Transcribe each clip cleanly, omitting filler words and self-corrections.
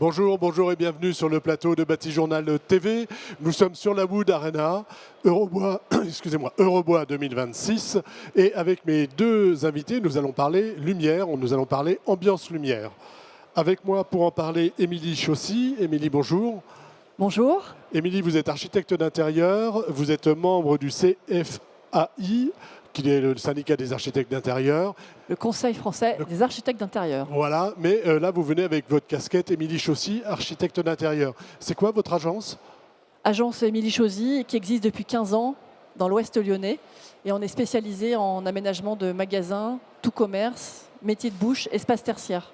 Bonjour, bonjour et bienvenue sur le plateau de Batijournal TV. Nous sommes sur la Wood Arena, Eurobois, excusez-moi, Eurobois 2026. Et avec mes deux invités, nous allons parler lumière, nous allons parler ambiance lumière. Avec moi pour en parler, Émilie Chaussy. Émilie, bonjour. Bonjour. Émilie, vous êtes architecte d'intérieur, vous êtes membre du CFAI, qui est le syndicat des architectes d'intérieur. Le Conseil français des architectes d'intérieur. Voilà, mais là, vous venez avec votre casquette Émilie Chaussy, architecte d'intérieur. C'est quoi votre agence? Agence Émilie Chaussy, qui existe depuis 15 ans dans l'Ouest lyonnais. Et on est spécialisé en aménagement de magasins, tout commerce, métier de bouche, espace tertiaire.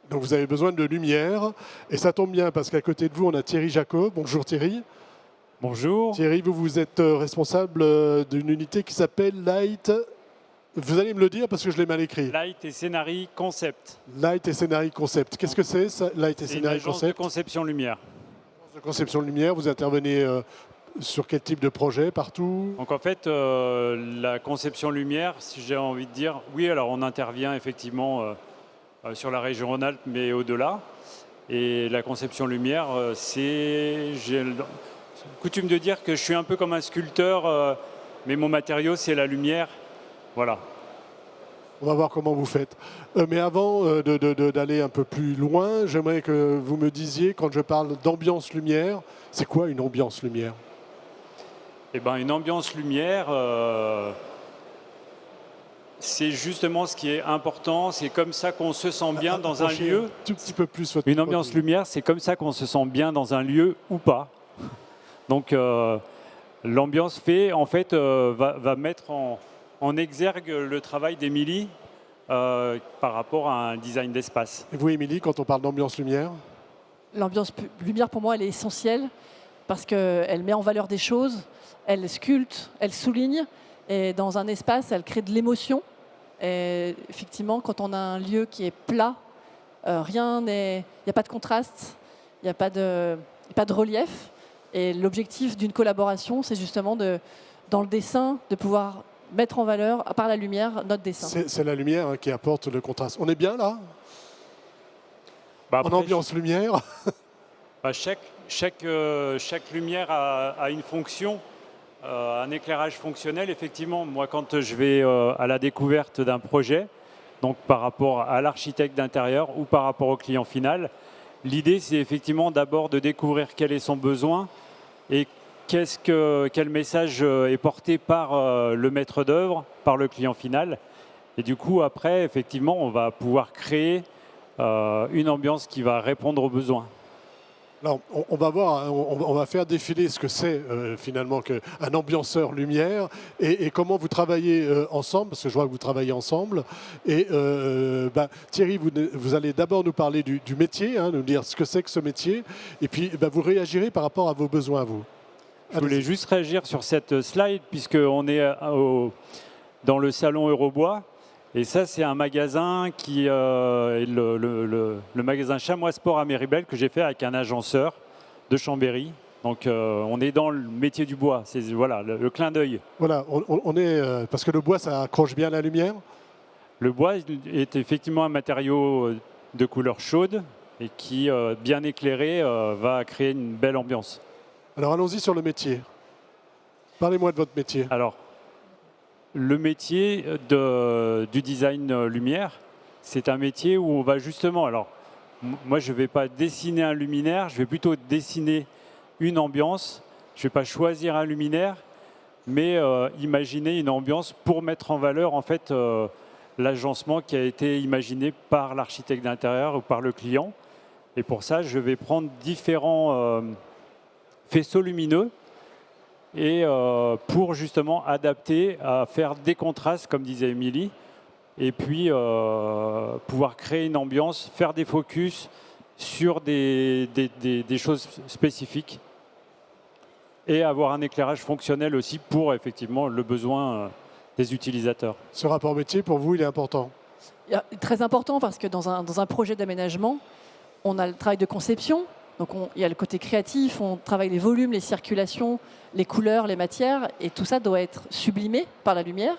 Donc vous avez besoin de lumière. Et ça tombe bien parce qu'à côté de vous, on a Thierry Jacob. Bonjour Thierry. Bonjour. Thierry, vous êtes responsable d'une unité qui s'appelle Light. Vous allez me le dire parce que je l'ai mal écrit. Light et Scénarii Concept. Light et Scénarii Concept. Qu'est-ce que c'est, ça, Light et Scénarii Concept? Concept? De conception lumière. De conception de lumière, vous intervenez sur quel type de projet, partout? Donc en fait, la conception lumière, si j'ai envie de dire, oui, alors on intervient effectivement sur la région Rhône-Alpes, mais au-delà. Et la conception lumière, j'ai coutume de dire que je suis un peu comme un sculpteur, mais mon matériau, c'est la lumière. Voilà. On va voir comment vous faites. Mais avant d'aller un peu plus loin, j'aimerais que vous me disiez, quand je parle d'ambiance lumière, c'est quoi une ambiance lumière? Eh ben, une ambiance lumière, c'est justement ce qui est important. C'est comme ça qu'on se sent bien dans un lieu. Un tout petit peu plus votre Une ambiance lumière, c'est comme ça qu'on se sent bien dans un lieu ou pas. Donc l'ambiance va mettre en exergue le travail d'Émilie par rapport à un design d'espace. Et vous, Émilie, quand on parle d'ambiance lumière? L'ambiance lumière, pour moi, elle est essentielle parce qu'elle met en valeur des choses, elle sculpte, elle souligne. Et dans un espace, elle crée de l'émotion. Et effectivement, quand on a un lieu qui est plat, il n'y a pas de contraste, il n'y a pas de relief. Et l'objectif d'une collaboration, c'est justement dans le dessin, de pouvoir mettre en valeur, par la lumière, notre dessin. C'est la lumière qui apporte le contraste. On est bien là? Après, en ambiance lumière? Chaque lumière a une fonction, un éclairage fonctionnel. Effectivement, moi, quand je vais à la découverte d'un projet, donc par rapport à l'architecte d'intérieur ou par rapport au client final, l'idée, c'est effectivement d'abord de découvrir quel est son besoin et quel message est porté par le maître d'œuvre, par le client final. Et du coup, après, effectivement, on va pouvoir créer une ambiance qui va répondre aux besoins. Alors, on va voir, on va faire défiler ce que c'est finalement un ambianceur lumière et comment vous travaillez ensemble, parce que je vois que vous travaillez ensemble. Et Thierry, vous allez d'abord nous parler du métier, nous dire ce que c'est que ce métier, et puis vous réagirez par rapport à vos besoins à vous. Je voulais juste réagir sur cette slide, puisqu'on est dans le salon Eurobois. Et ça, c'est un magasin qui est le magasin Chamois Sport à Méribel que j'ai fait avec un agenceur de Chambéry. Donc, on est dans le métier du bois. C'est voilà, le clin d'œil. Voilà, on est parce que le bois, ça accroche bien la lumière. Le bois est effectivement un matériau de couleur chaude et qui, bien éclairé, va créer une belle ambiance. Alors, allons-y sur le métier. Parlez-moi de votre métier. Alors, le métier du design lumière, c'est un métier où on va justement, alors moi je ne vais pas dessiner un luminaire, je vais plutôt dessiner une ambiance. Je ne vais pas choisir un luminaire, mais imaginer une ambiance pour mettre en valeur en fait l'agencement qui a été imaginé par l'architecte d'intérieur ou par le client. Et pour ça, je vais prendre différents faisceaux lumineux et pour justement adapter, à faire des contrastes, comme disait Émilie, et puis pouvoir créer une ambiance, faire des focus sur des choses spécifiques et avoir un éclairage fonctionnel aussi pour effectivement le besoin des utilisateurs. Ce rapport métier, pour vous, il est important? Très important parce que dans un projet d'aménagement, on a le travail de conception. Donc il y a le côté créatif, on travaille les volumes, les circulations, les couleurs, les matières, et tout ça doit être sublimé par la lumière.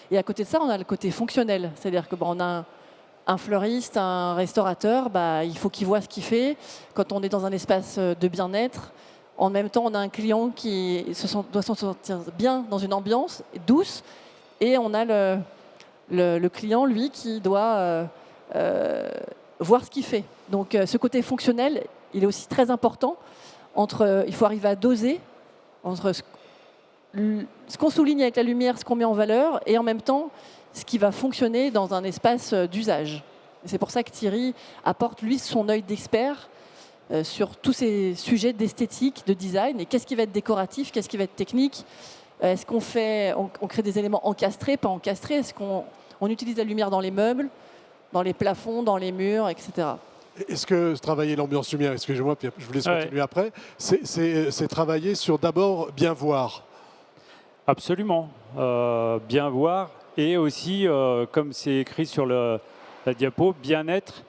Et à côté de ça, on a le côté fonctionnel, c'est-à-dire que on a Un fleuriste, un restaurateur, il faut qu'il voit ce qu'il fait. Quand on est dans un espace de bien-être, en même temps, on a un client qui doit se sentir bien dans une ambiance douce, et on a le client, lui, qui doit voir ce qu'il fait. Donc ce côté fonctionnel, il est aussi très important. Il faut arriver à doser entre ce qu'on souligne avec la lumière, ce qu'on met en valeur, et en même temps, ce qui va fonctionner dans un espace d'usage. C'est pour ça que Thierry apporte, lui, son œil d'expert sur tous ces sujets d'esthétique, de design, et qu'est-ce qui va être décoratif, qu'est-ce qui va être technique. Est-ce on crée des éléments encastrés, pas encastrés? Est-ce qu'on utilise la lumière dans les meubles, dans les plafonds, dans les murs, etc. Est-ce que travailler l'ambiance lumière, excusez-moi, puis je vous laisse continuer après, c'est travailler sur d'abord bien voir? Absolument. Bien voir, et aussi, comme c'est écrit sur la diapo, bien-être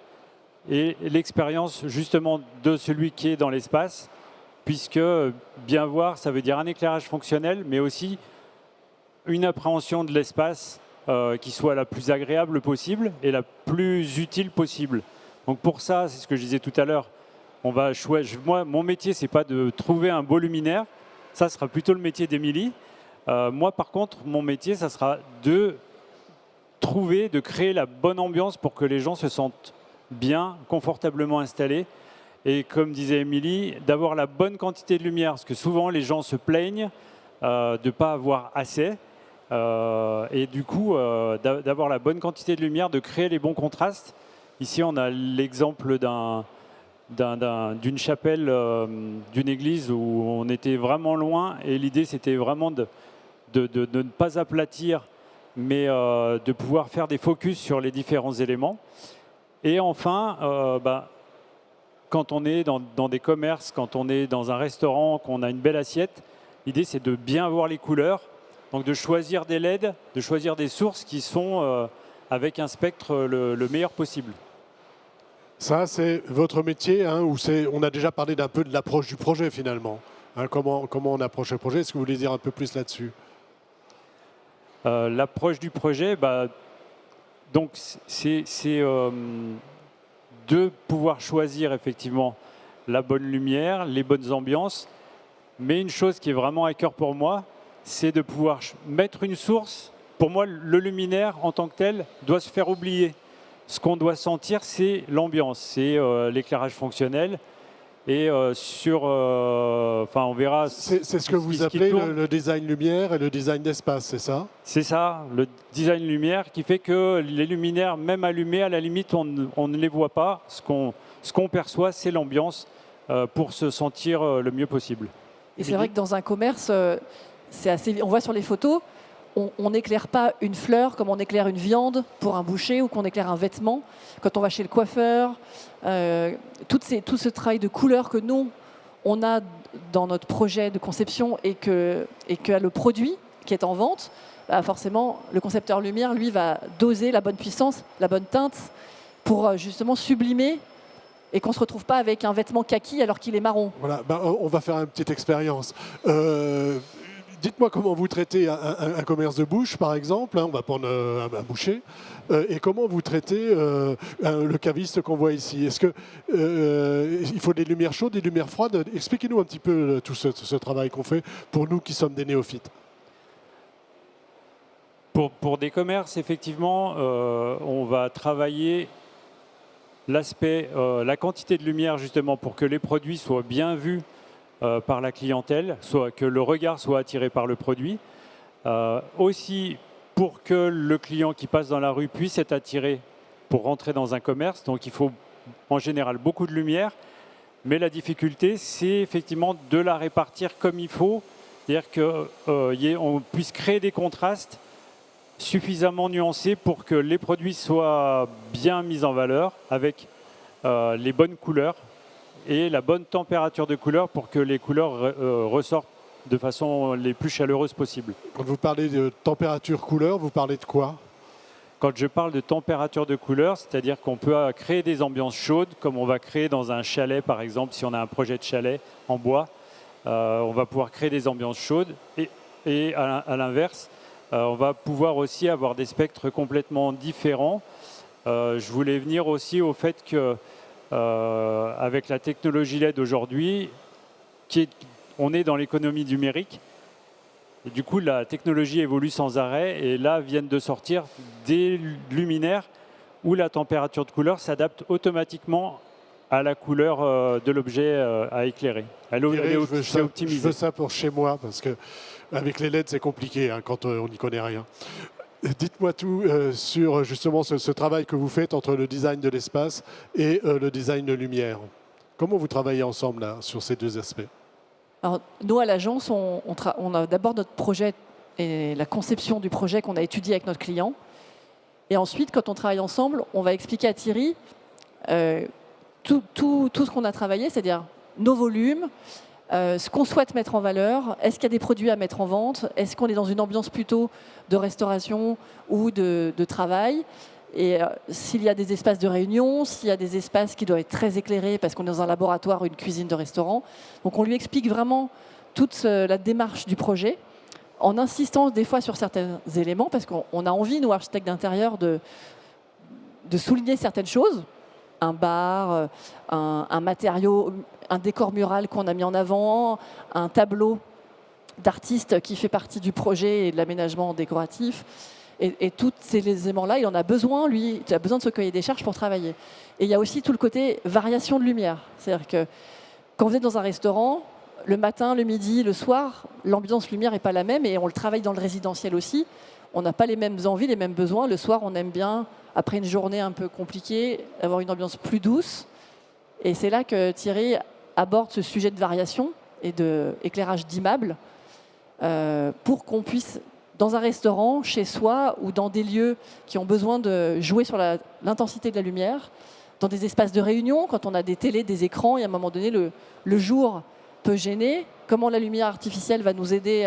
et l'expérience justement de celui qui est dans l'espace, puisque bien voir, ça veut dire un éclairage fonctionnel, mais aussi une appréhension de l'espace qui soit la plus agréable possible et la plus utile possible. Donc pour ça, c'est ce que je disais tout à l'heure, moi, mon métier, ce n'est pas de trouver un beau luminaire, ça sera plutôt le métier d'Émilie. Moi, par contre, mon métier, ça sera de créer la bonne ambiance pour que les gens se sentent bien, confortablement installés. Et comme disait Émilie, d'avoir la bonne quantité de lumière, parce que souvent, les gens se plaignent de ne pas avoir assez. Et du coup, d'avoir la bonne quantité de lumière, de créer les bons contrastes. Ici, on a l'exemple d'une chapelle, d'une église où on était vraiment loin. Et l'idée, c'était vraiment de ne pas aplatir, mais de pouvoir faire des focus sur les différents éléments. Et enfin, quand on est dans des commerces, quand on est dans un restaurant, qu'on a une belle assiette, l'idée, c'est de bien voir les couleurs, donc de choisir des LED, de choisir des sources qui sont avec un spectre le meilleur possible. Ça, c'est votre métier, hein, on a déjà parlé d'un peu de l'approche du projet finalement. Hein, comment on approche le projet? Est-ce que vous voulez dire un peu plus là-dessus? L'approche du projet, donc c'est de pouvoir choisir effectivement la bonne lumière, les bonnes ambiances. Mais une chose qui est vraiment à cœur pour moi, c'est de pouvoir mettre une source. Pour moi, le luminaire en tant que tel doit se faire oublier. Ce qu'on doit sentir, c'est l'ambiance, c'est l'éclairage fonctionnel. Et on verra. C'est ce que vous appelez le design lumière et le design d'espace, c'est ça? C'est ça, le design lumière qui fait que les luminaires, même allumés, à la limite, on ne les voit pas. Ce qu'on perçoit, c'est l'ambiance pour se sentir le mieux possible. Et c'est vrai que dans un commerce, on voit sur les photos, on n'éclaire pas une fleur comme on éclaire une viande pour un boucher ou qu'on éclaire un vêtement. Quand on va chez le coiffeur, tout ce travail de couleur que nous, on a dans notre projet de conception et que le produit qui est en vente, forcément, le concepteur lumière, lui, va doser la bonne puissance, la bonne teinte pour justement sublimer et qu'on ne se retrouve pas avec un vêtement kaki alors qu'il est marron. Voilà, on va faire une petite expérience. Dites-moi comment vous traitez un commerce de bouche, par exemple, hein, on va prendre un boucher, et comment vous traitez le caviste qu'on voit ici. Est-ce qu'il faut des lumières chaudes, des lumières froides? Expliquez-nous un petit peu tout ce travail qu'on fait pour nous qui sommes des néophytes. Pour des commerces, effectivement, on va travailler l'aspect, la quantité de lumière, justement, pour que les produits soient bien vus par la clientèle, soit que le regard soit attiré par le produit. Aussi pour que le client qui passe dans la rue puisse être attiré pour rentrer dans un commerce. Donc il faut en général beaucoup de lumière. Mais la difficulté, c'est effectivement de la répartir comme il faut. C'est-à-dire qu'on puisse créer des contrastes suffisamment nuancés pour que les produits soient bien mis en valeur avec les bonnes couleurs et la bonne température de couleur pour que les couleurs ressortent de façon les plus chaleureuses possible. Quand vous parlez de température couleur, vous parlez de quoi? Quand je parle de température de couleur, c'est-à-dire qu'on peut créer des ambiances chaudes, comme on va créer dans un chalet par exemple, si on a un projet de chalet en bois, on va pouvoir créer des ambiances chaudes et à l'inverse, on va pouvoir aussi avoir des spectres complètement différents je voulais venir aussi au fait que, avec la technologie LED aujourd'hui, on est dans l'économie numérique. Et du coup, la technologie évolue sans arrêt. Et là, viennent de sortir des luminaires où la température de couleur s'adapte automatiquement à la couleur de l'objet à éclairer. C'est optimisé. Je veux ça pour chez moi, parce qu'avec les LED, c'est compliqué hein, quand on n'y connaît rien. Dites-moi tout sur justement ce travail que vous faites entre le design de l'espace et le design de lumière. Comment vous travaillez ensemble là, sur ces deux aspects? Alors, nous, à l'agence, on a d'abord notre projet et la conception du projet qu'on a étudié avec notre client. Et ensuite, quand on travaille ensemble, on va expliquer à Thierry tout ce qu'on a travaillé, c'est-à-dire nos volumes, ce qu'on souhaite mettre en valeur, est-ce qu'il y a des produits à mettre en vente, est-ce qu'on est dans une ambiance plutôt de restauration ou de travail, et s'il y a des espaces de réunion, s'il y a des espaces qui doivent être très éclairés parce qu'on est dans un laboratoire ou une cuisine de restaurant. Donc on lui explique vraiment toute la démarche du projet, en insistant des fois sur certains éléments, parce qu'on a envie, nous, architectes d'intérieur, de souligner certaines choses. Un bar, un matériau, un décor mural qu'on a mis en avant, un tableau d'artiste qui fait partie du projet et de l'aménagement décoratif. Et tous ces éléments-là, il en a besoin, lui, il a besoin de ce cahier des charges pour travailler. Et il y a aussi tout le côté variation de lumière. C'est-à-dire que quand vous êtes dans un restaurant, le matin, le midi, le soir, l'ambiance lumière n'est pas la même, et on le travaille dans le résidentiel aussi. On n'a pas les mêmes envies, les mêmes besoins. Le soir, on aime bien, après une journée un peu compliquée, avoir une ambiance plus douce. Et c'est là que Thierry aborde ce sujet de variation et d'éclairage d'immeubles pour qu'on puisse, dans un restaurant, chez soi, ou dans des lieux qui ont besoin de jouer sur l'intensité de la lumière, dans des espaces de réunion, quand on a des télés, des écrans, et à un moment donné, le jour peut gêner. Comment la lumière artificielle va nous aider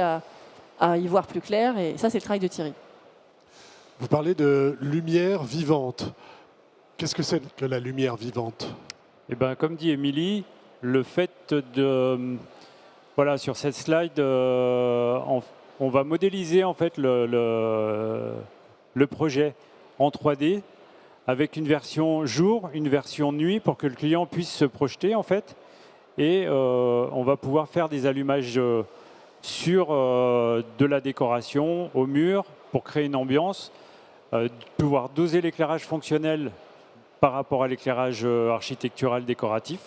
à y voir plus clair, et ça, c'est le travail de Thierry. Vous parlez de lumière vivante. Qu'est-ce que c'est que la lumière vivante? Eh ben, comme dit Émilie, le fait de... Voilà, sur cette slide, on va modéliser en fait le projet en 3D avec une version jour, une version nuit pour que le client puisse se projeter en fait. Et on va pouvoir faire des allumages sur de la décoration au mur pour créer une ambiance, pouvoir doser l'éclairage fonctionnel par rapport à l'éclairage architectural décoratif.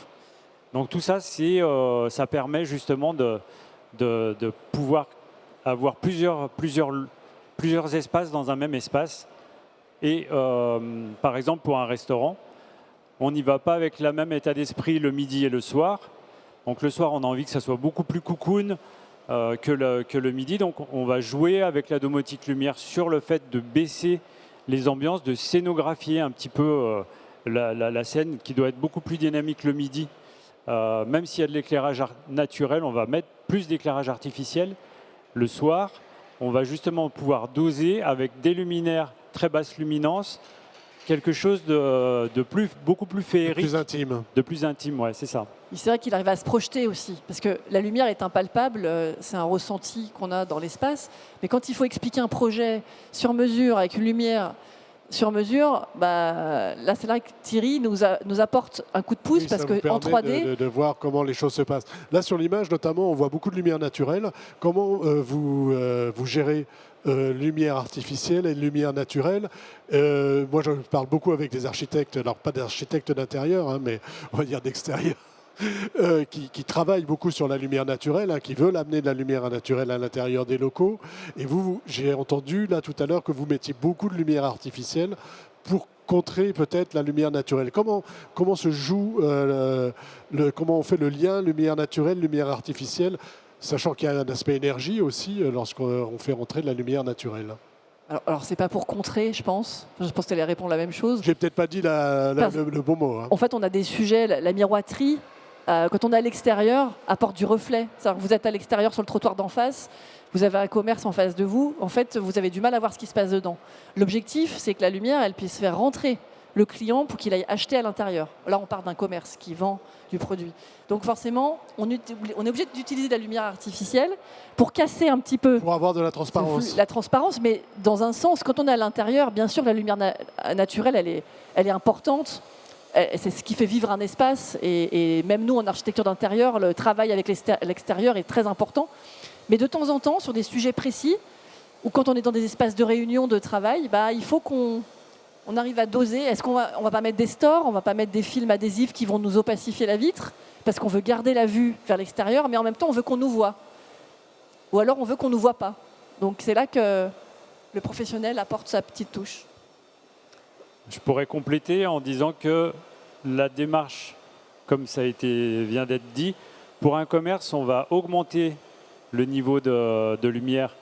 Donc tout ça, ça permet justement de pouvoir avoir plusieurs espaces dans un même espace. Et par exemple, pour un restaurant, on n'y va pas avec le même état d'esprit le midi et le soir. Donc le soir, on a envie que ça soit beaucoup plus cocoon que le midi. Donc on va jouer avec la domotique lumière sur le fait de baisser les ambiances, de scénographier un petit peu la scène qui doit être beaucoup plus dynamique le midi. Même s'il y a de l'éclairage naturel, on va mettre plus d'éclairage artificiel. Le soir, on va justement pouvoir doser avec des luminaires très basse luminance, quelque chose beaucoup plus féerique. De plus intime. De plus intime, ouais, c'est ça. C'est vrai qu'il arrive à se projeter aussi, parce que la lumière est impalpable, c'est un ressenti qu'on a dans l'espace, mais quand il faut expliquer un projet sur mesure, avec une lumière sur mesure, là c'est là que Thierry nous apporte un coup de pouce, oui, parce qu'en 3D... de voir comment les choses se passent. Là sur l'image notamment, on voit beaucoup de lumière naturelle. Comment vous gérez lumière artificielle et lumière naturelle? Moi je parle beaucoup avec des architectes, alors pas d'architectes d'intérieur, hein, mais on va dire d'extérieur. Qui travaillent beaucoup sur la lumière naturelle, qui veulent amener de la lumière naturelle à l'intérieur des locaux. Et j'ai entendu là tout à l'heure que vous mettiez beaucoup de lumière artificielle pour contrer peut-être la lumière naturelle. Comment se joue, comment on fait le lien lumière naturelle, lumière artificielle, sachant qu'il y a un aspect énergie aussi lorsqu'on fait rentrer de la lumière naturelle? Alors c'est pas pour contrer, je pense. Je pense que tu allais répondre la même chose. J'ai peut-être pas dit le bon mot. Hein. En fait, on a des sujets, la miroiterie, quand on est à l'extérieur, apporte du reflet. Vous êtes à l'extérieur sur le trottoir d'en face, vous avez un commerce en face de vous, en fait, vous avez du mal à voir ce qui se passe dedans. L'objectif, c'est que la lumière, elle puisse faire rentrer le client pour qu'il aille acheter à l'intérieur. Là, on part d'un commerce qui vend du produit. Donc forcément, on est obligé d'utiliser de la lumière artificielle pour casser un petit peu Pour avoir de la transparence. la transparence, mais dans un sens, quand on est à l'intérieur, bien sûr, la lumière naturelle, elle est importante. C'est ce qui fait vivre un espace. Et même nous, en architecture d'intérieur, le travail avec l'extérieur est très important. Mais de temps en temps, sur des sujets précis, ou quand on est dans des espaces de réunion, de travail, il faut qu'on arrive à doser. Est-ce qu'on va pas mettre des stores, on va pas mettre des films adhésifs qui vont nous opacifier la vitre, parce qu'on veut garder la vue vers l'extérieur, mais en même temps, on veut qu'on nous voit. Ou alors, on veut qu'on nous voit pas. Donc, c'est là que le professionnel apporte sa petite touche. Je pourrais compléter en disant que la démarche, comme ça vient d'être dit, pour un commerce, on va augmenter le niveau de lumière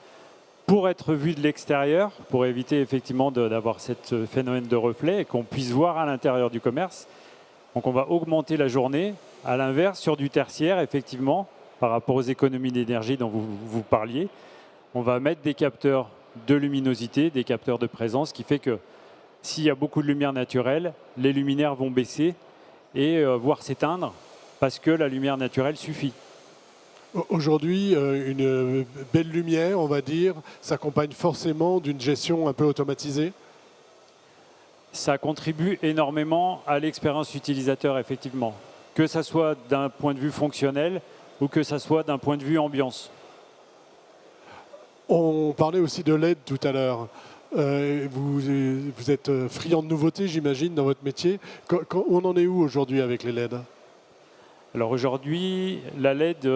pour être vu de l'extérieur, pour éviter effectivement d'avoir ce phénomène de reflet et qu'on puisse voir à l'intérieur du commerce. Donc on va augmenter la journée. À l'inverse, sur du tertiaire, effectivement, par rapport aux économies d'énergie dont vous parliez, on va mettre des capteurs de luminosité, des capteurs de présence, qui fait que s'il y a beaucoup de lumière naturelle, les luminaires vont baisser et voire s'éteindre parce que la lumière naturelle suffit. Aujourd'hui, une belle lumière, on va dire, s'accompagne forcément d'une gestion un peu automatisée. Ça contribue énormément à l'expérience utilisateur, effectivement, que ça soit d'un point de vue fonctionnel ou que ça soit d'un point de vue ambiance. On parlait aussi de LED tout à l'heure. Vous êtes friand de nouveautés, j'imagine, dans votre métier. On en est où aujourd'hui avec les LED ? Alors aujourd'hui, la LED,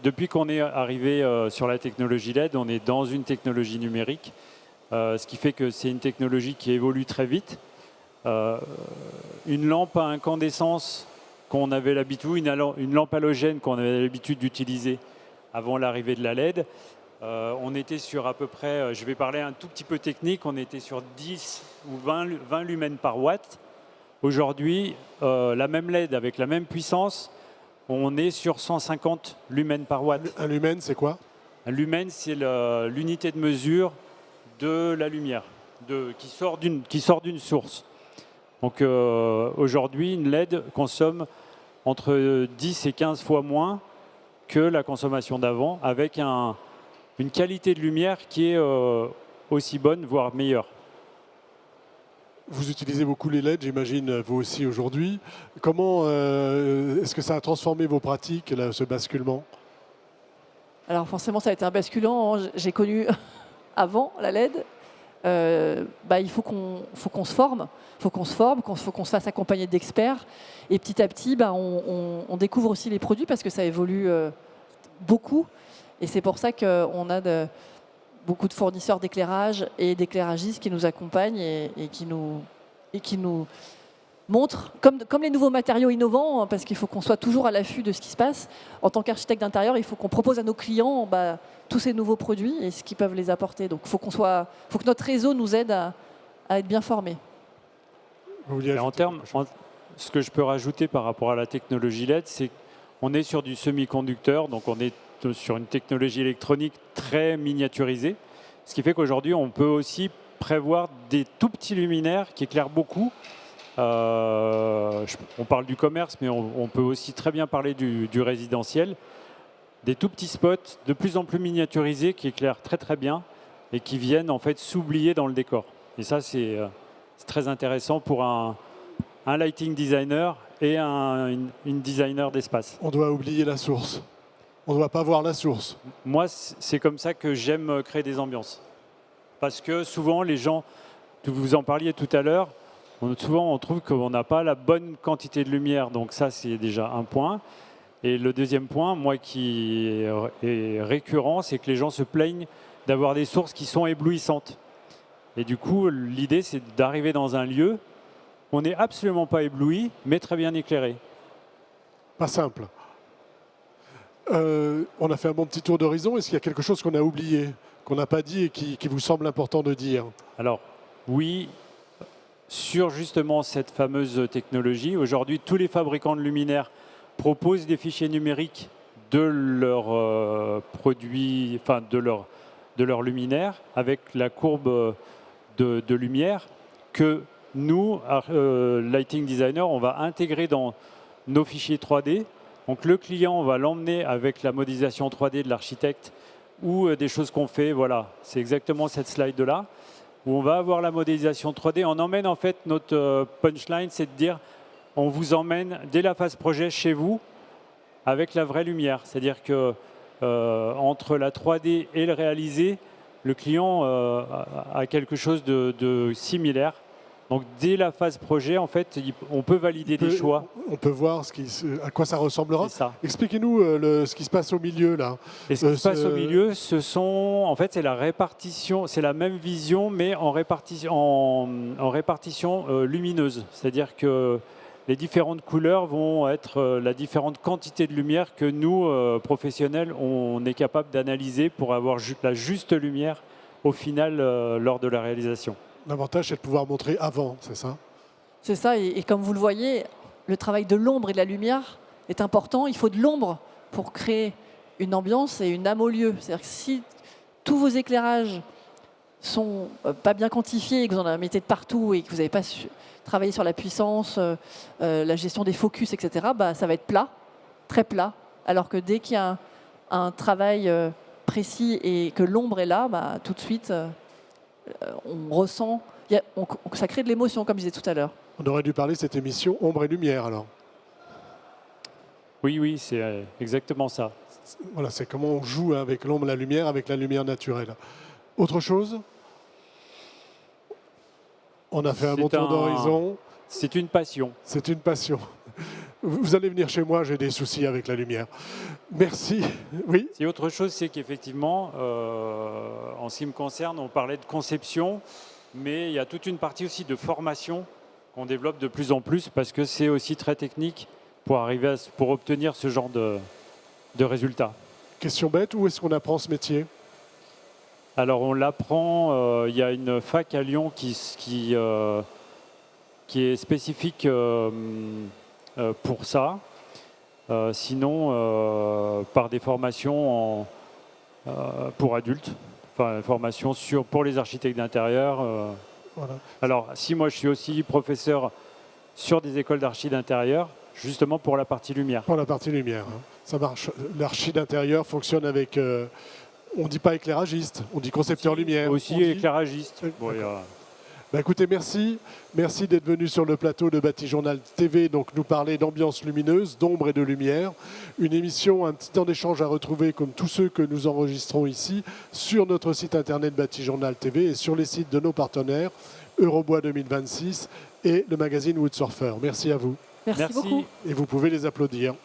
depuis qu'on est arrivé sur la technologie LED, on est dans une technologie numérique, ce qui fait que c'est une technologie qui évolue très vite. Une lampe à incandescence qu'on avait l'habitude, une lampe halogène qu'on avait l'habitude d'utiliser avant l'arrivée de la LED, on était sur à peu près, je vais parler un tout petit peu technique, on était sur 10 ou 20 lumens par watt. Aujourd'hui, la même LED avec la même puissance, on est sur 150 lumens par watt. Un lumen, c'est quoi ? Un lumen, c'est l'unité de mesure de la lumière qui sort d'une source. Donc aujourd'hui, une LED consomme entre 10 et 15 fois moins que la consommation d'avant, avec une qualité de lumière qui est aussi bonne, voire meilleure. Vous utilisez beaucoup les LED, j'imagine, vous aussi aujourd'hui. Comment est-ce que ça a transformé vos pratiques, là, ce basculement ? Alors forcément, ça a été un basculant. J'ai connu avant la LED. Il faut qu'on se forme, faut qu'on se fasse accompagner d'experts. Et petit à petit, on découvre aussi les produits parce que ça évolue beaucoup. Et c'est pour ça qu'on a beaucoup de fournisseurs d'éclairage et d'éclairagistes qui nous accompagnent et qui nous montrent, comme les nouveaux matériaux innovants, parce qu'il faut qu'on soit toujours à l'affût de ce qui se passe. En tant qu'architecte d'intérieur, il faut qu'on propose à nos clients tous ces nouveaux produits et ce qu'ils peuvent les apporter. Donc il faut que notre réseau nous aide à être bien formés. En termes, ce que je peux rajouter par rapport à la technologie LED, c'est qu'on est sur du semi-conducteur, donc on est sur une technologie électronique très miniaturisée, ce qui fait qu'aujourd'hui, on peut aussi prévoir des tout petits luminaires qui éclairent beaucoup. On parle du commerce, mais on peut aussi très bien parler du résidentiel. Des tout petits spots de plus en plus miniaturisés qui éclairent très très bien et qui viennent en fait s'oublier dans le décor. Et ça, c'est très intéressant pour un lighting designer et une designer d'espace. On doit oublier la source. On ne doit pas voir la source. Moi, c'est comme ça que j'aime créer des ambiances. Parce que souvent, les gens, vous en parliez tout à l'heure, souvent on trouve qu'on n'a pas la bonne quantité de lumière. Donc ça, c'est déjà un point. Et le deuxième point, moi qui est récurrent, c'est que les gens se plaignent d'avoir des sources qui sont éblouissantes. Et du coup, l'idée, c'est d'arriver dans un lieu où on n'est absolument pas ébloui, mais très bien éclairé. Pas simple. On a fait un bon petit tour d'horizon. Est-ce qu'il y a quelque chose qu'on a oublié, qu'on n'a pas dit et qui vous semble important de dire ? Alors, oui, sur justement cette fameuse technologie, aujourd'hui, tous les fabricants de luminaires proposent des fichiers numériques de leurs produits, enfin de leurs luminaires, avec la courbe de lumière que nous, Lighting Designer, on va intégrer dans nos fichiers 3D. Donc le client, on va l'emmener avec la modélisation 3D de l'architecte ou des choses qu'on fait. Voilà, c'est exactement cette slide-là où on va avoir la modélisation 3D. On emmène en fait notre punchline, c'est de dire on vous emmène dès la phase projet chez vous avec la vraie lumière. C'est-à-dire que entre la 3D et le réalisé, le client a quelque chose de similaire. Donc dès la phase projet, en fait, on peut valider des choix. On peut voir à quoi ça ressemblera. C'est ça. Expliquez-nous ce qui se passe au milieu là. Et ce qui se passe au milieu, en fait, c'est la répartition, c'est la même vision, mais en répartition lumineuse. C'est-à-dire que les différentes couleurs vont être la différente quantité de lumière que nous, professionnels, on est capable d'analyser pour avoir la juste lumière au final lors de la réalisation. L'avantage, c'est de pouvoir montrer avant, c'est ça? C'est ça, et comme vous le voyez, le travail de l'ombre et de la lumière est important. Il faut de l'ombre pour créer une ambiance et une âme au lieu. C'est-à-dire que si tous vos éclairages sont pas bien quantifiés et que vous en mettez de partout et que vous n'avez pas travaillé sur la puissance, la gestion des focus, etc., bah, ça va être plat, très plat. Alors que dès qu'il y a un travail précis et que l'ombre est là, bah, tout de suite, on ressent, ça crée de l'émotion, comme je disais tout à l'heure. On aurait dû parler de cette émission Ombre et Lumière alors. Oui, c'est exactement ça. Voilà, c'est comment on joue avec l'ombre et la lumière, avec la lumière naturelle. Autre chose? On a fait un bon tour d'horizon. C'est une passion. C'est une passion. Vous allez venir chez moi, j'ai des soucis avec la lumière. Merci. Oui. Et autre chose, c'est qu'effectivement, en ce qui me concerne, on parlait de conception, mais il y a toute une partie aussi de formation qu'on développe de plus en plus parce que c'est aussi très technique pour obtenir ce genre de résultats. Question bête, où est-ce qu'on apprend ce métier? Alors on l'apprend, il y a une fac à Lyon qui est spécifique pour ça. Sinon, par des formations pour adultes, enfin formation pour les architectes d'intérieur. Voilà. Alors, si moi je suis aussi professeur sur des écoles d'archi d'intérieur, justement pour la partie lumière. Pour la partie lumière, hein. Ça marche. L'archi d'intérieur fonctionne avec, on ne dit pas éclairagiste, on dit concepteur lumière. Aussi éclairagiste. Bon, bah écoutez, merci. Merci d'être venu sur le plateau de Batijournal TV, donc nous parler d'ambiance lumineuse, d'ombre et de lumière. Une émission, un petit temps d'échange à retrouver comme tous ceux que nous enregistrons ici sur notre site internet Batijournal TV et sur les sites de nos partenaires Eurobois 2026 et le magazine Woodsurfer. Merci à vous. Merci beaucoup. Et vous pouvez les applaudir.